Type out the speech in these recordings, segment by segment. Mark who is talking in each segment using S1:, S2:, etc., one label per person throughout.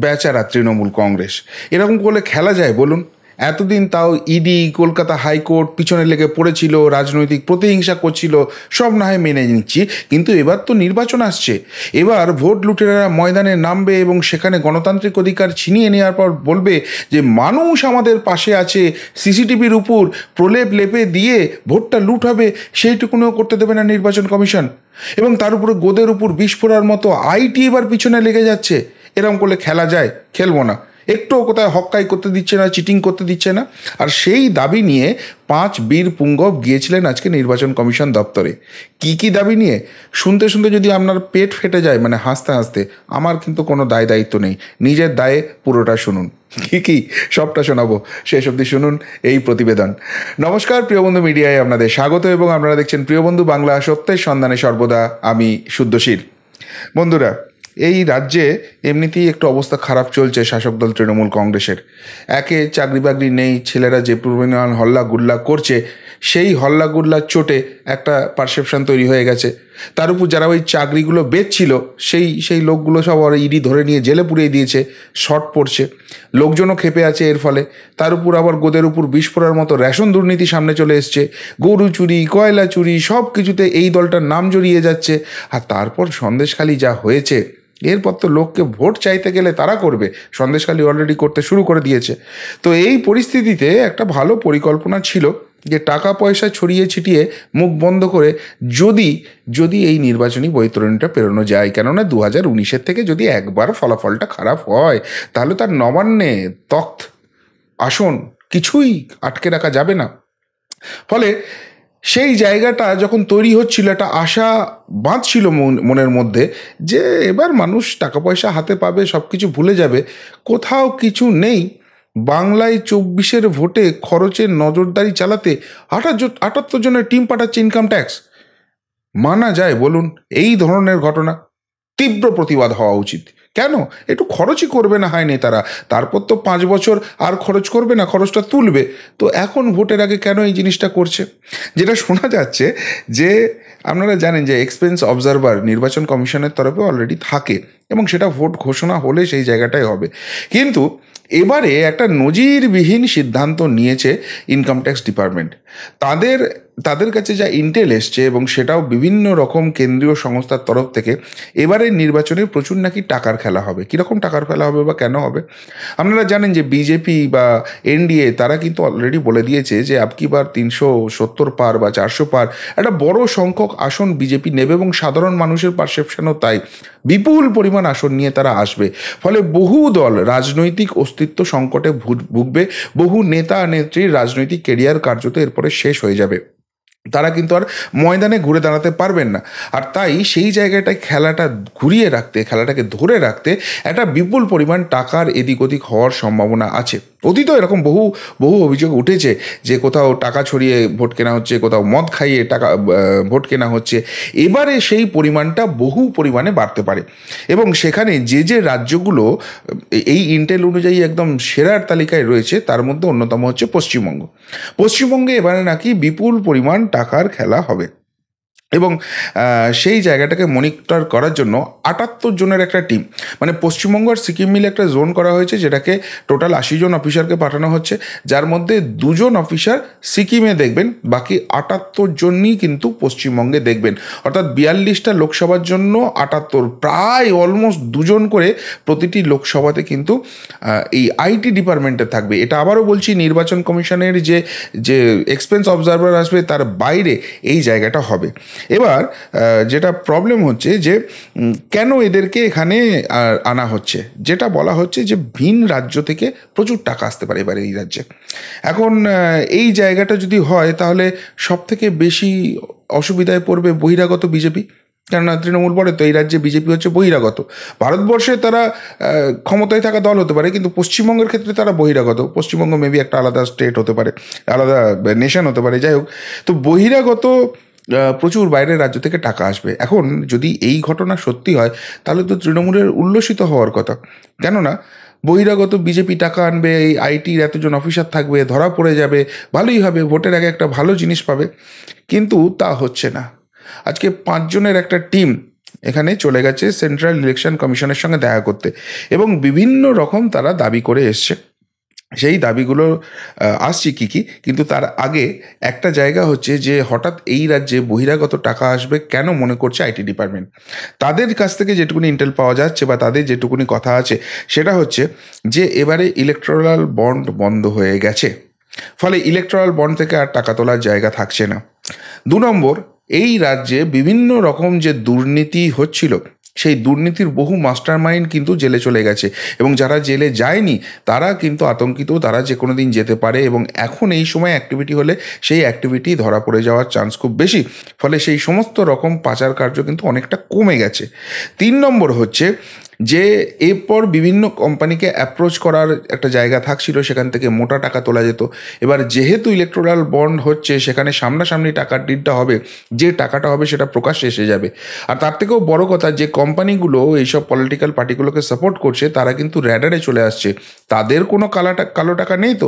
S1: বেচারা তৃণমূল কংগ্রেস। এরকম করলে খেলা যায় বলুন? এতদিন তাও ইডি, কলকাতা হাইকোর্ট পিছনে লেগে পড়েছিল, রাজনৈতিক প্রতিহিংসা করছিল, সব না হয় মেনে নিচ্ছি, কিন্তু এবার তো নির্বাচন আসছে। এবার ভোট লুটেরারা ময়দানে নামবে এবং সেখানে গণতান্ত্রিক অধিকার ছিনিয়ে নেওয়ার পর বলবে যে মানুষ আমাদের পাশে আছে, সিসিটিভির উপর প্রলেপ লেপে দিয়ে ভোটটা লুট হবে সেইটুকুনও করতে দেবে না নির্বাচন কমিশন। এবং তার উপরে গোদের উপর বিষ ফোড়ার মতো আইটি এবার পিছনে লেগে যাচ্ছে। এরকম করলে খেলা যায়? খেলবো না। একটুও কোথায় হক্কাই করতে দিচ্ছে না, চিটিং করতে দিচ্ছে না। আর সেই দাবি নিয়ে 5 বীর পুঙ্গব গিয়েছিলেন আজকে নির্বাচন কমিশন দপ্তরে। কি দাবি নিয়ে শুনতে শুনতে যদি আপনার পেট ফেটে যায়, মানে হাসতে হাসতে, আমার কিন্তু কোনো দায় দায়িত্ব নেই, নিজের দায়ে পুরোটা শুনুন। কি সবটা শোনাবো, শেষ অবধি শুনুন এই প্রতিবেদন। নমস্কার, প্রিয়বন্ধু মিডিয়ায় আপনাদের স্বাগত এবং আপনারা দেখছেন প্রিয়বন্ধু বাংলা, সত্যের সন্ধানে সর্বদা আমি শুদ্ধশীল। বন্ধুরা, এই রাজ্যে এমনিতেই একটু অবস্থা খারাপ চলছে শাসক দল তৃণমূল কংগ্রেসের। একে চাকরি বাকরি নেই, ছেলেরা যে পরিমাণ হল্লা গুল্লা করছে, সেই হল্লা গুল্লার চোটে একটা পারসেপশন তৈরি হয়ে গেছে। তার উপর যারা ওই চাকরিগুলো বেচছিল সেই লোকগুলো সব ইডি ধরে নিয়ে জেলে পুড়িয়ে দিয়েছে, শর্ট পড়ছে, লোকজনও ক্ষেপে আছে এর ফলে। তার উপর আবার গোদের উপর বিষ ফোড়ার মতো রেশন দুর্নীতি সামনে চলে এসছে, গরু চুরি, কয়লা চুরি, সব কিছুতে এই দলটার নাম জড়িয়ে যাচ্ছে। আর তারপর সন্দেশখালি যা হয়েছে, এরপর তো লোককে ভোট চাইতে গেলে তারা করবে, সন্দেশখালি অলরেডি করতে শুরু করে দিয়েছে। তো এই পরিস্থিতিতে একটা ভালো পরিকল্পনা ছিল যে টাকা পয়সা ছড়িয়ে ছিটিয়ে মুখ বন্ধ করে যদি এই নির্বাচনী বৈতরণীটা পেরোনো যায়। কেননা 2019-এর থেকে যদি একবার ফলাফলটা খারাপ হয়, তাহলে তার নবান্নে তখ্ত, আসন কিছুই আটকে রাখা যাবে না। ফলে সেই জায়গাটা যখন তৈরি হচ্ছিল, একটা আশা বাঁধছিল মনের মধ্যে যে এবার মানুষ টাকা পয়সা হাতে পাবে, সব কিছু ভুলে যাবে। কোথাও কিছু নেই। বাংলায় 24-এর ভোটে খরচের নজরদারি চালাতে 78 জনের টিম পাঠাচ্ছে ইনকাম ট্যাক্স। মানা যায় বলুন এই ধরনের ঘটনা? তীব্র প্রতিবাদ হওয়া উচিত। কেন? একটু খরচই করবে না হয় নেতারা, তারপর তো 5 বছর আর খরচ করবে না, খরচটা তুলবে। তো এখন ভোটের আগে কেন এই জিনিসটা করছে? যেটা শোনা যাচ্ছে যে আপনারা জানেন যে এক্সপেন্স অবজারভার নির্বাচন কমিশনের তরফে অলরেডি থাকে এবং সেটা ভোট ঘোষণা হলে সেই জায়গাটাই হবে। কিন্তু এবারে একটা নজিরবিহীন সিদ্ধান্ত নিয়েছে ইনকাম ট্যাক্স ডিপার্টমেন্ট। তাদের কাছে যা ইন্টেল এসছে, এবং সেটাও বিভিন্ন রকম কেন্দ্রীয় সংস্থার তরফ থেকে, এবারের নির্বাচনে প্রচুর নাকি টাকার খেলা হবে। কীরকম টাকার খেলা হবে বা কেন হবে? আপনারা জানেন যে বিজেপি বা এনডিএ তারা কিন্তু অলরেডি বলে দিয়েছে যে আপকিবার 370 পার বা 400 পার একটা বড় সংখ্যক আসন বিজেপি নেবে, এবং সাধারণ মানুষের পারসেপশনও তাই। বিপুল পরিমাণ আসন নিয়ে তারা আসবে। ফলে বহু দল রাজনৈতিক অস্তিত্ব সংকটে ভুগবে, বহু নেতা নেত্রীর রাজনৈতিক কেরিয়ার কার্যত এরপরে শেষ হয়ে যাবে। তারা কিন্তু আর ময়দানে ঘুরে দাঁড়াতে পারবেন না। আর তাই সেই জায়গাটায় খেলাটা ঘুরিয়ে রাখতে, খেলাটাকে ধরে রাখতে একটা বিপুল পরিমাণ টাকার এদিক ওদিক হওয়ার সম্ভাবনা আছে। অতীত এরকম বহু অভিযোগ উঠেছে যে কোথাও টাকা ছড়িয়ে ভোট কেনা হচ্ছে, কোথাও মদ খাইয়ে টাকা ভোট কেনা হচ্ছে। এবারে সেই পরিমাণটা বহু পরিমাণে বাড়তে পারে, এবং সেখানে যে রাজ্যগুলো এই ইন্টেল অনুযায়ী একদম সেরার তালিকায় রয়েছে, তার মধ্যে অন্যতম হচ্ছে পশ্চিমবঙ্গে এবারে নাকি বিপুল পরিমাণ টাকার খেলা হবে। এবং সেই জায়গাটাকে মনিটর করার জন্য 78 জনের একটা টিম, মানে পশ্চিমবঙ্গ আর সিকিম মিলে একটা জোন করা হয়েছে, যেটাকে টোটাল 80 জন অফিসারকে পাঠানো হচ্ছে, যার মধ্যে 2 জন অফিসার সিকিমে দেখবেন, বাকি 78 জনই কিন্তু পশ্চিমবঙ্গে দেখবেন। অর্থাৎ 42টা লোকসভার জন্য 78, প্রায় অলমোস্ট 2 জন করে প্রতিটি লোকসভাতে কিন্তু এই আইটি ডিপার্টমেন্টে থাকবে। এটা আবারও বলছি, নির্বাচন কমিশনের যে এক্সপেন্স অবজারভার আসবে তার বাইরে এই জায়গাটা হবে। এবার যেটা প্রবলেম হচ্ছে যে কেন এদেরকে এখানে আনা হচ্ছে, যেটা বলা হচ্ছে যে ভিন রাজ্য থেকে প্রচুর টাকা আসতে পারে এবারে এই রাজ্যে। এখন এই জায়গাটা যদি হয়, তাহলে সব থেকে বেশি অসুবিধায় পড়বে বহিরাগত বিজেপি। কেননা তৃণমূল পড়ে তো এই রাজ্যে, বিজেপি হচ্ছে বহিরাগত। ভারতবর্ষে তারা ক্ষমতায় থাকা দল হতে পারে, কিন্তু পশ্চিমবঙ্গের ক্ষেত্রে তারা বহিরাগত। পশ্চিমবঙ্গ মেবি একটা আলাদা স্টেট হতে পারে, আলাদা নেশন হতে পারে, যাই হোক। তো বহিরাগত প্রচুর বাইরের রাজ্য থেকে টাকা আসবে। এখন যদি এই ঘটনা সত্যি হয়, তাহলে তো তৃণমূলের উল্লসিত হওয়ার কথা। কেননা বহিরাগত বিজেপি টাকা আনবে, এই আইটির এতজন অফিসার থাকবে, ধরা পড়ে যাবে, ভালোই হবে, ভোটের আগে একটা ভালো জিনিস পাবে। কিন্তু তা হচ্ছে না। আজকে 5 জনের একটা টিম এখানে চলে গেছে সেন্ট্রাল ইলেকশন কমিশনের সঙ্গে দেখা করতে, এবং বিভিন্ন রকম তারা দাবি করে এসছে। সেই দাবিগুলো আসছি কী কী, কিন্তু তার আগে একটা জায়গা হচ্ছে যে হঠাৎ এই রাজ্যে বহিরাগত টাকা আসবে কেন মনে করছে আইটি ডিপার্টমেন্ট। তাদের কাছ থেকে যেটুকুনি ইন্টেল পাওয়া যাচ্ছে বা তাদের যেটুকুনি কথা আছে সেটা হচ্ছে যে এবারে ইলেকট্রাল বন্ড বন্ধ হয়ে গেছে, ফলে ইলেকট্রাল বন্ড থেকে আর টাকা তোলার জায়গা থাকছে না। 2 নম্বর, এই রাজ্যে বিভিন্ন রকম যে দুর্নীতি হচ্ছিল সেই দুর্নীতির বহু মাস্টার মাইন্ড কিন্তু জেলে চলে গেছে, এবং যারা জেলে যায়নি তারা কিন্তু আতঙ্কিত, তারা যে কোনো দিন যেতে পারে, এবং এখন এই সময় অ্যাক্টিভিটি হলে সেই অ্যাক্টিভিটি ধরা পড়ে যাওয়ার চান্স খুব বেশি, ফলে সেই সমস্ত রকম পাচার কার্য কিন্তু অনেকটা কমে গেছে। 3 নম্বর হচ্ছে যে এরপর বিভিন্ন কোম্পানিকে অ্যাপ্রোচ করার একটা জায়গা থাকছিল, সেখান থেকে মোটা টাকা তোলা যেত। এবার যেহেতু ইলেকট্রাল বন্ড হচ্ছে, সেখানে সামনাসামনি টাকার ডিলটা হবে, যে টাকাটা হবে সেটা প্রকাশ্যে এসে যাবে। আর তার থেকেও বড় কথা, যে কোম্পানিগুলো এইসব পলিটিক্যাল পার্টিগুলোকে সাপোর্ট করছে তারা কিন্তু র্যাডারে চলে আসছে, তাদের কোনো কালো টাকা নেই। তো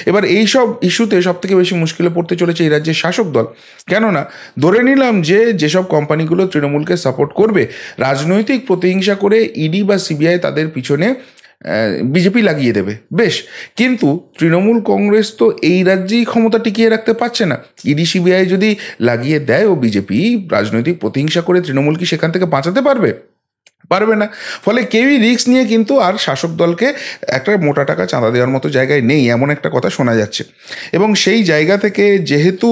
S1: এবার এইসব ইস্যুতে সবথেকে বেশি মুশকিলে পড়তে চলেছে এই রাজ্যের শাসক দল। কেননা ধরে নিলাম যে যেসব কোম্পানিগুলো তৃণমূলকে সাপোর্ট করবে, রাজনৈতিক প্রতিহিংসা করে ইডি বা সিবিআই তাদের পিছনে বিজেপি লাগিয়ে দেবে, বেশ, কিন্তু তৃণমূল কংগ্রেস তো এই রাজ্যেই ক্ষমতা টিকিয়ে রাখতে পারছে না। ইডি সিবিআই যদি লাগিয়ে দেয় ও বিজেপি রাজনৈতিক প্রতিহিংসা করে, তৃণমূল কি সেখান থেকে বাঁচাতে পারবে? পারবে না। ফলে কেউই রিস্ক নিয়ে কিন্তু আর শাসক দলকে একটা মোটা টাকা চাঁদা দেওয়ার মতো জায়গায় নেই, এমন একটা কথা শোনা যাচ্ছে। এবং সেই জায়গা থেকে যেহেতু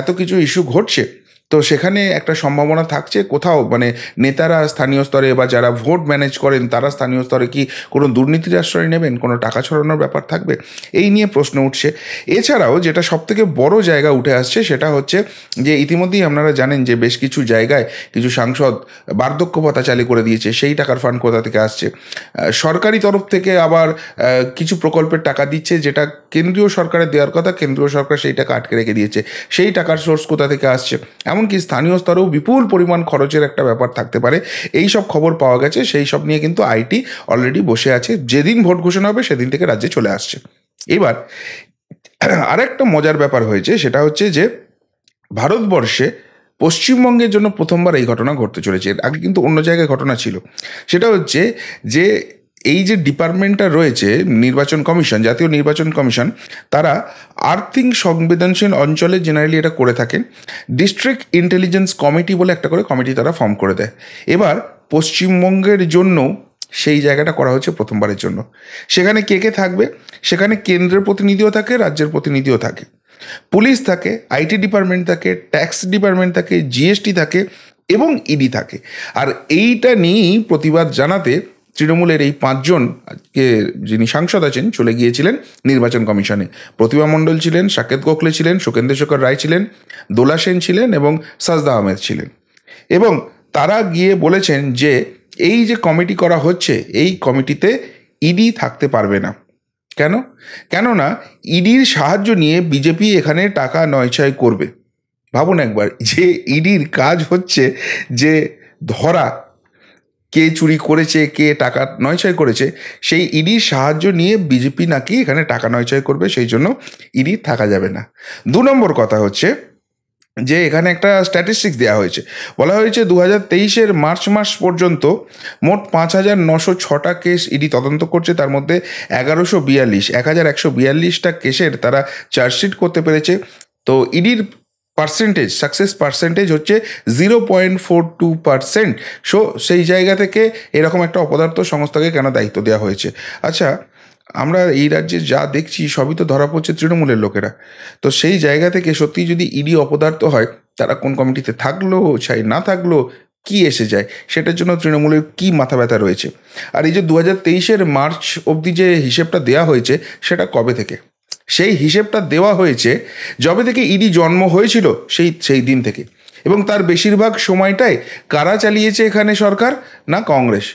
S1: এত কিছু ইস্যু ঘটছে, তো সেখানে একটা সম্ভাবনা থাকছে কোথাও মানে নেতারা স্থানীয় স্তরে বা যারা ভোট ম্যানেজ করেন তারা স্থানীয় স্তরে কি কোনো দুর্নীতির আশ্রয় নেবেন, কোনো টাকা ছড়ানোর ব্যাপার থাকবে, এই নিয়ে প্রশ্ন উঠছে। এছাড়াও যেটা সবথেকে বড় জায়গা উঠে আসছে সেটা হচ্ছে যে ইতিমধ্যেই আপনারা জানেন যে বেশ কিছু জায়গায় কিছু সাংসদ বার্ধক্য ভাতা চালু করে দিয়েছে, সেই টাকার ফান্ড কোথা থেকে আসছে। সরকারি তরফ থেকে আবার কিছু প্রকল্পের টাকা দিচ্ছে যেটা কেন্দ্রীয় সরকারের দেওয়ার কথা, কেন্দ্রীয় সরকার সেই টাকা আটকে রেখে দিয়েছে, সেই টাকার সোর্স কোথা থেকে আসছে। এমনকি স্থানীয় স্তরেও বিপুল পরিমাণ খরচের একটা ব্যাপার থাকতে পারে, এই সব খবর পাওয়া গেছে। সেই সব নিয়ে কিন্তু আইটি অলরেডি বসে আছে, যেদিন ভোট ঘোষণা হবে সেদিন থেকে রাজ্যে চলে আসছে। এবার আরেকটা মজার ব্যাপার হয়েছে, সেটা হচ্ছে যে ভারতবর্ষে পশ্চিমবঙ্গের জন্য প্রথমবার এই ঘটনা ঘটতে চলেছে। এর আগে কিন্তু অন্য জায়গায় ঘটনা ছিল। সেটা হচ্ছে যে এই যে ডিপার্টমেন্টটা রয়েছে নির্বাচন কমিশন, জাতীয় নির্বাচন কমিশন, তারা আর্থিং সংবেদনশীল অঞ্চলে জেনারেলি এটা করে থাকেন। ডিস্ট্রিক্ট ইন্টেলিজেন্স কমিটি বলে একটা করে কমিটি তারা ফর্ম করে দেয়। এবার পশ্চিমবঙ্গের জন্য সেই জায়গাটা করা হচ্ছে প্রথমবারের জন্য। সেখানে কে কে থাকবে? সেখানে কেন্দ্রের প্রতিনিধিও থাকে, রাজ্যের প্রতিনিধিও থাকে, পুলিশ থাকে, আইটি ডিপার্টমেন্ট থাকে, ট্যাক্স ডিপার্টমেন্ট থাকে, জিএসটি থাকে এবং ইডি থাকে। আর এইটা নিয়েই প্রতিবাদ জানাতে তৃণমূলের এই 5 জন আজকে যিনি সাংসদ আছেন চলে গিয়েছিলেন নির্বাচন কমিশনে। প্রতিভা মণ্ডল ছিলেন, সাকেত গোখলে ছিলেন, সুকেন্দ্র শেখর রায় ছিলেন, দোলা সেন ছিলেন এবং সাজদা আহমেদ ছিলেন। এবং তারা গিয়ে বলেছেন যে এই যে কমিটি করা হচ্ছে, এই কমিটিতে ইডি থাকতে পারবে না। কেন? কেননা ইডির সাহায্য নিয়ে বিজেপি এখানে টাকা নয়ছয় করবে। ভাবুন একবার, যে ইডির কাজ হচ্ছে যে ধরা কে চুরি করেছে, কে টাকা নয়ছয় করেছে, সেই ইডির সাহায্য নিয়ে বিজেপি নাকি এখানে টাকা নয়ছয় করবে, সেই জন্য ইডি থাকা যাবে না। 2 নম্বর কথা হচ্ছে যে এখানে একটা স্ট্যাটিস্টিক্স দেওয়া হয়েছে, বলা হয়েছে 2023 মার্চ মাস পর্যন্ত মোট 5,906টা কেস ইডি তদন্ত করছে, তার মধ্যে 1,142টা কেসের তারা চার্জশিট করতে পেরেছে। তো ইডির পার্সেন্টেজ, সাকসেস পার্সেন্টেজ হচ্ছে 0.42%। সো সেই জায়গা থেকে এরকম একটা অপদার্থ সংস্থাকে কেন দায়িত্ব দেওয়া হয়েছে? আচ্ছা, আমরা এই রাজ্যে যা দেখছি সবই তো ধরা পড়ছে তৃণমূলের লোকেরা। তো সেই জায়গা থেকে সত্যি যদি ইডি অপদার্থ হয়, তারা কোন কমিটিতে থাকলো চাই না থাকলো কি এসে যায়, সেটার জন্য তৃণমূলের কি মাথা ব্যথা রয়েছে। আর এই যে 2023 মার্চ অবধি যে হিসেবটা দেওয়া হয়েছে, সেটা কবে থেকে? সেই হিসেবটা দেওয়া হয়েছে যবে থেকে ইডি জন্ম হয়েছিল সেই দিন থেকে। এবং তার বেশিরভাগ সময়টাই কারা চালিয়েছে এখানে সরকার? না কংগ্রেস।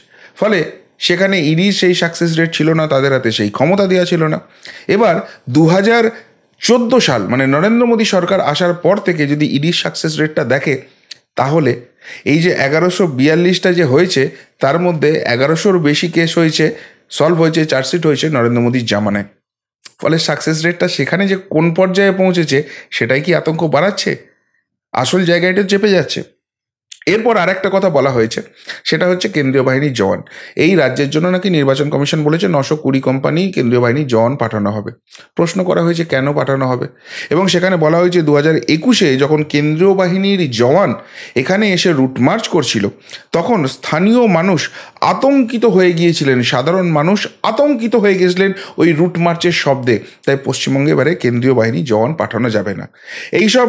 S1: ফলে সেখানে ইডির সেই সাকসেস রেট ছিল না, তাদের হাতে সেই ক্ষমতা দেওয়া ছিল না। এবার 2014 সাল মানে নরেন্দ্র মোদী সরকার আসার পর থেকে যদি ইডির সাকসেস রেটটা দেখে, তাহলে এই যে 1142টা যে হয়েছে, তার মধ্যে 1100-র বেশি কেস হয়েছে, সলভ হয়েছে, চার্জশিট হয়েছে নরেন্দ্র মোদীর জামানায়। ফলে সাকসেস রেটটা সেখানে যে কোন পর্যায়ে পৌঁছেছে, সেটাই কি আতঙ্ক বাড়াচ্ছে? আসল জায়গাটা চেপে যাচ্ছে। এরপর আর একটা কথা বলা হয়েছে, সেটা হচ্ছে কেন্দ্রীয় বাহিনীর জওয়ান। এই রাজ্যের জন্য নাকি নির্বাচন কমিশন বলেছে 920 কোম্পানি কেন্দ্রীয় বাহিনীর জওয়ান পাঠানো হবে। প্রশ্ন করা হয়েছে কেন পাঠানো হবে, এবং সেখানে বলা হয়েছে 2021-এ যখন কেন্দ্রীয় বাহিনীর জওয়ান এখানে এসে রুট মার্চ করছিল, তখন স্থানীয় মানুষ আতঙ্কিত হয়ে গিয়েছিলেন, সাধারণ মানুষ আতঙ্কিত হয়ে গেছিলেন ওই রুট মার্চের শব্দে। তাই পশ্চিমবঙ্গে এবারে কেন্দ্রীয় বাহিনী জওয়ান পাঠানো যাবে না। এইসব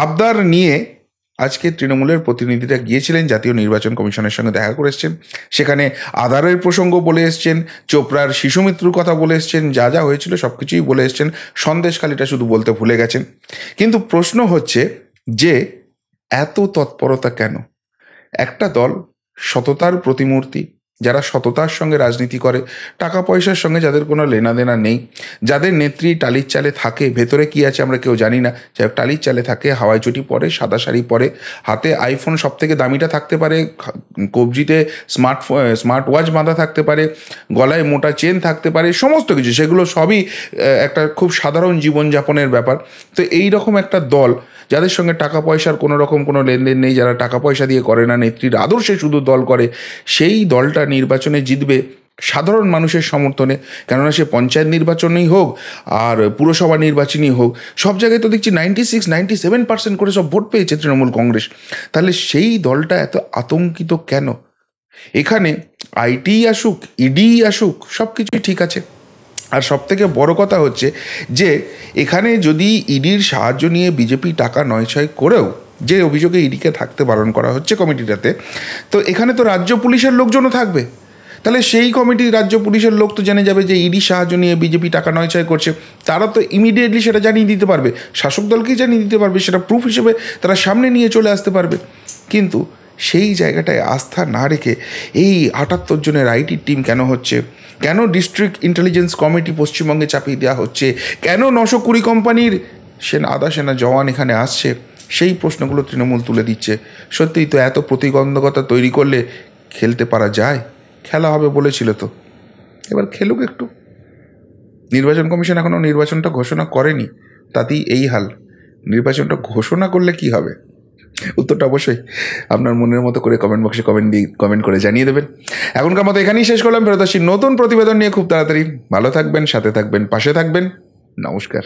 S1: আবদার নিয়ে আজকে তৃণমূলের প্রতিনিধিরা গিয়েছিলেন জাতীয় নির্বাচন কমিশনের সঙ্গে দেখা করে এসছেন। সেখানে আধারের প্রসঙ্গ বলে এসছেন, চোপড়ার শিশু মৃত্যুর কথা বলে এসছেন, যা যা হয়েছিল সব কিছুই বলে এসছেন, সন্দেশখালিটা শুধু বলতে ভুলে গেছেন। কিন্তু প্রশ্ন হচ্ছে যে এত তৎপরতা কেন? একটা দল সততার প্রতিমূর্তি, যারা সততার সঙ্গে রাজনীতি করে, টাকা পয়সার সঙ্গে যাদের কোনো লেনাদেনা নেই, যাদের নেত্রী টালির চালে থাকে, ভেতরে কি আছে আমরা কেউ জানি না, যাই হোক টালির চালে থাকে, হাওয়াই চটি পরে, সাদা শাড়ি পরে, হাতে আইফোন সব থেকে দামিটা থাকতে পারে, কবজিতে স্মার্ট ওয়াচ বাঁধা থাকতে পারে, গলায় মোটা চেন থাকতে পারে, সমস্ত কিছু, সেগুলো সবই একটা খুব সাধারণ জীবনযাপনের ব্যাপার। তো এই রকম একটা দল, যাদের সঙ্গে টাকা পয়সার কোনো রকম কোনো লেনদেন নেই, যারা টাকা পয়সা দিয়ে করে না, নেত্রীর আদর্শে শুধু দল করে, সেই দলটা নির্বাচনে জিতবে সাধারণ মানুষের সমর্থনে। কেননা সে পঞ্চায়েত নির্বাচনেই হোক আর পুরসভা নির্বাচনই হোক, সব জায়গায় তো দেখছি 96-97% করে সব ভোট পেয়েছে তৃণমূল কংগ্রেস। তাহলে সেই দলটা এত আতঙ্কিত কেন? এখানে আইটি আসুক, ইডি আসুক, সব কিছুই ঠিক আছে। আর সবথেকে বড় কথা হচ্ছে যে এখানে যদি ইডির সাহায্য নিয়ে বিজেপি টাকা নয়ছয় করেও, যে অভিযোগে ইডিকে থাকতে বারণ করা হচ্ছে কমিটিটাতে, তো এখানে তো রাজ্য পুলিশের লোকজনও থাকবে। তাহলে সেই কমিটি, রাজ্য পুলিশের লোক তো জেনে যাবে যে ইডির সাহায্য নিয়ে বিজেপি টাকা নয়ছয় করছে, তারা তো ইমিডিয়েটলি সেটা জানিয়ে দিতে পারবে, শাসক দলকেই জানিয়ে দিতে পারবে, সেটা প্রুফ হিসেবে তারা সামনে নিয়ে চলে আসতে পারবে। কিন্তু সেই জায়গাটায় আস্থা না রেখে এই 78 জনের আইটি টিম কেন হচ্ছে? কেন ডিস্ট্রিক্ট ইন্টেলিজেন্স কমিটি পশ্চিমবঙ্গে চাপিয়ে দেওয়া হচ্ছে? কেন 920 কোম্পানির আধা সেনা জওয়ান এখানে আসছে? সেই প্রশ্নগুলো তৃণমূল তুলে দিচ্ছে। সত্যিই তো এত প্রতিবন্ধকতা তৈরি করলে খেলতে পারা যায়? খেলা হবে বলেছিল তো, এবার খেলুক একটু। নির্বাচন কমিশন এখনও নির্বাচনটা ঘোষণা করেনি, তাতেই এই হাল। নির্বাচনটা ঘোষণা করলে কি হবে? উত্তরটা অবশ্যই আপনার মনের মতো করে কমেন্ট বক্সে কমেন্ট করে জানিয়ে দেবেন। এখনকার মতো এখানেই শেষ করলাম। ফেরত আসছি নতুন প্রতিবেদন নিয়ে খুব তাড়াতাড়ি। ভালো থাকবেন, সাথে থাকবেন, পাশে থাকবেন। নমস্কার।